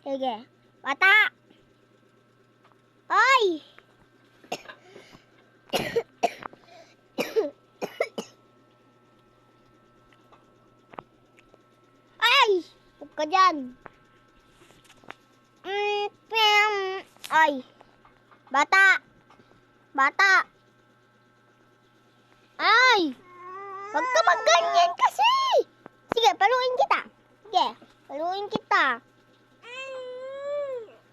Sige. Bata! Ay! Ay! Huwag ka dyan. Ay! Bata! Bata! Ay! Huwag ka magganyan kasi! Sige, paluin kita. Sige, paluin kita.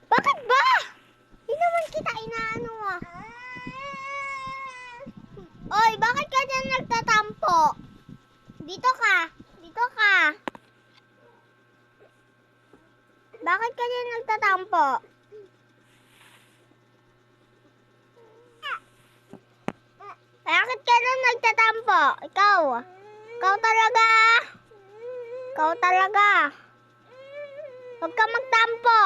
Bakit ba? Hindi naman kita inaano ah. Oy, bakit ka dyan nagtatampo? Dito ka. Dito ka. Bakit ka dyan nagtatampo? Bakit ka dyan nagtatampo? Ikaw. Ikaw talaga. Ikaw talaga. Huwag ka magtampo.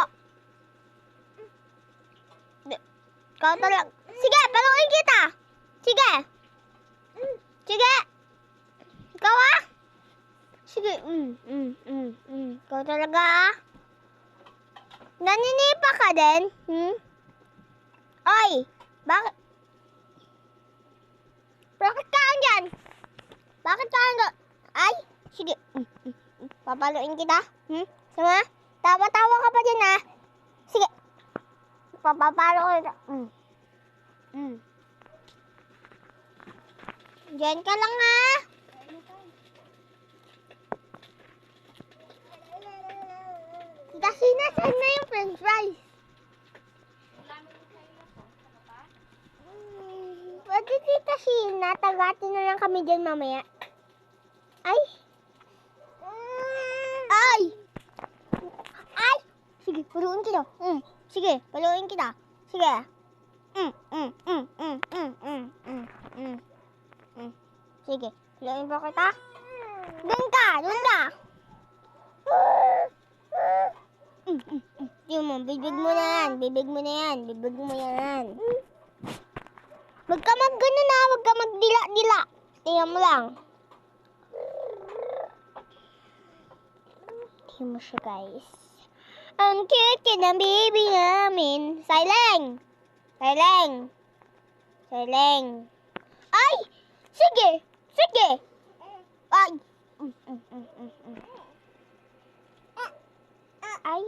Ikaw talaga. Sige, paluin kita. Sige. Sige. Ikaw ah. Sige. Ikaw talaga ah. Naninipa ka din? Oy, bakit? Bakit ka andyan? Bakit ka andyan? Ay, sige. Papaluin kita. Sama? Tawa-tawa ka pa dyan ah. Sige. Papapalo ko kita. Diyan ka lang ah. Kasi nasan na yung french fries? Pwede Tita Sheena, tagatin na lang kami dyan mamaya. Ay! Ay! Ay! Sige, paluin kita. Sige, paluin kita. Sige. Sige, paluin pa kita. Doon ka! Doon ka! Yung mo, bibig mo na yan. Bibig mo na yan. Bibig mo yan. Huwag ka mag-gano na. Huwag ka magdila-dila. Tingnan mo lang. Tingnan mo siya, guys. Ang cute ng baby namin. Sileng! Sileng! Sileng! Ay! Sige! Sige! Ay! Ay!